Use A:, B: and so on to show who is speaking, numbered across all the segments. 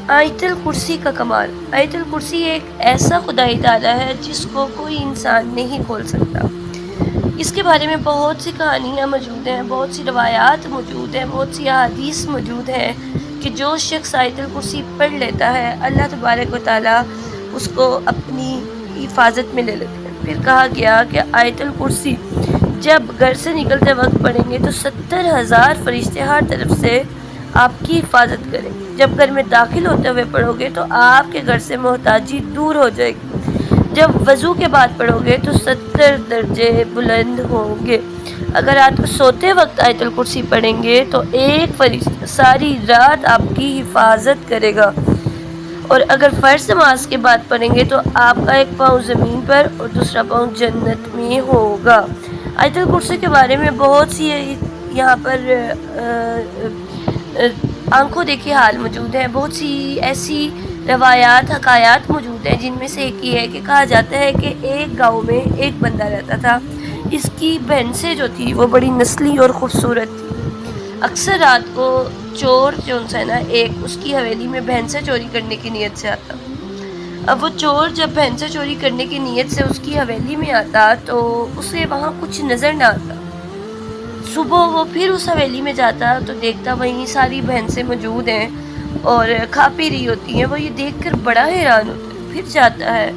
A: آیت الکرسی کا کمال۔ آیت الکرسی ایک ایسا خدائی تالا ہے جس کو کوئی انسان نہیں کھول سکتا۔ اس کے بارے میں بہت سی کہانیاں موجود ہیں، بہت سی روایات موجود ہیں، بہت سی احادیث موجود ہیں کہ جو شخص آیت الکرسی پڑھ لیتا ہے اللہ تبارک و تعالیٰ اس کو اپنی حفاظت میں لے لیتے ہیں۔ پھر کہا گیا کہ آیت الکرسی جب گھر سے نکلتے وقت پڑھیں گے تو 70,000 فرشتے ہر طرف سے آپ کی حفاظت کریں گے۔ جب گھر میں داخل ہوتے ہوئے پڑھو گے تو آپ کے گھر سے محتاجی دور ہو جائے گی۔ جب وضو کے بعد پڑھو گے تو 70 درجے بلند ہوں گے۔ اگر رات کو سوتے وقت آیت الکرسی پڑھیں گے تو ایک فرشتہ ساری رات آپ کی حفاظت کرے گا، اور اگر فرض نماز کے بعد پڑھیں گے تو آپ کا ایک پاؤں زمین پر اور دوسرا پاؤں جنت میں ہوگا۔ آیت الکرسی کے بارے میں بہت سی یہاں پر آنکھوں دیکھے حال موجود ہیں، بہت سی ایسی روایات حکایات موجود ہیں، جن میں سے ایک یہ ہے کہ کہا جاتا ہے کہ ایک گاؤں میں ایک بندہ رہتا تھا۔ اس کی بھینسیں جو تھی وہ بڑی نسلی اور خوبصورت تھی۔ اکثر رات کو چور جو ہے نا ایک اس کی حویلی میں بھینسیں چوری کرنے کی نیت سے آتا۔ اب وہ چور جب بھینسیں چوری کرنے کی نیت سے اس کی حویلی میں آتا تو اسے وہاں کچھ نظر نہ آتا۔ صبح وہ پھر اس حویلی میں جاتا تو دیکھتا وہیں ساری بھینسیں موجود ہیں اور کھا پی رہی ہوتی ہیں۔ وہ یہ دیکھ کر بڑا حیران ہوتا ہے، پھر جاتا ہے،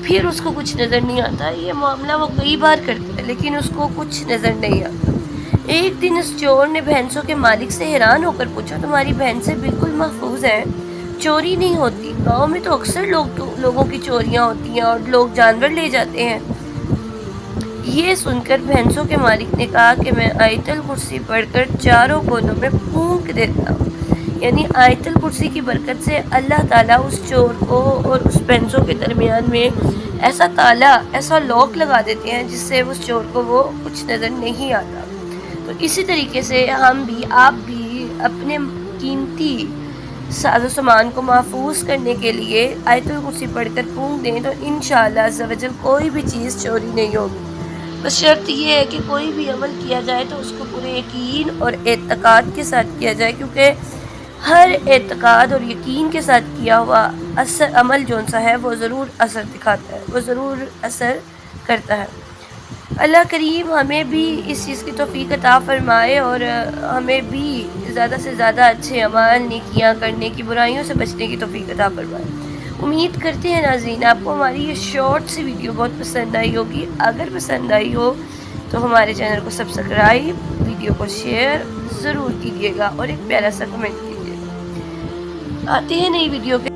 A: پھر اس کو کچھ نظر نہیں آتا۔ یہ معاملہ وہ کئی بار کرتا ہے لیکن اس کو کچھ نظر نہیں آتا۔ ایک دن اس چور نے بھینسوں کے مالک سے حیران ہو کر پوچھا، تمہاری بھینسیں بالکل محفوظ ہیں، چوری نہیں ہوتی؟ گاؤں میں تو اکثر لوگوں کی چوریاں ہوتی ہیں اور لوگ جانور لے جاتے ہیں۔ یہ سن کر بھینسوں کے مالک نے کہا کہ میں آیت الکرسی پڑھ کر چاروں کونوں میں پھونک دیتا ہوں، یعنی آیت الکرسی کی برکت سے اللہ تعالیٰ اس چور کو اور اس بھینسوں کے درمیان میں ایسا تالا، ایسا لاک لگا دیتے ہیں جس سے اس چور کو وہ کچھ نظر نہیں آتا۔ تو اسی طریقے سے ہم بھی، آپ بھی اپنے قیمتی ساز و سامان کو محفوظ کرنے کے لیے آیت الکرسی پڑھ کر پھونک دیں تو انشاءاللہ عز و جل کوئی بھی چیز چوری نہیں ہوگی۔ بس شرط یہ ہے کہ کوئی بھی عمل کیا جائے تو اس کو پورے یقین اور اعتقاد کے ساتھ کیا جائے، کیونکہ ہر اعتقاد اور یقین کے ساتھ کیا ہوا عمل جون سا ہے وہ ضرور اثر دکھاتا ہے، وہ ضرور اثر کرتا ہے۔ اللہ کریم ہمیں بھی اس چیز کی توفیق عطا فرمائے اور ہمیں بھی زیادہ سے زیادہ اچھے اعمال، نیکیاں کرنے کی، برائیوں سے بچنے کی توفیق عطا فرمائے۔ امید کرتے ہیں ناظرین آپ کو ہماری یہ شارٹ سی ویڈیو بہت پسند آئی ہوگی۔ اگر پسند آئی ہو تو ہمارے چینل کو سبسکرائب، ویڈیو کو شیئر ضرور کیجیے گا اور ایک پیارا سا کمنٹ کیجیے گا۔ آتے ہیں نئی ویڈیو کے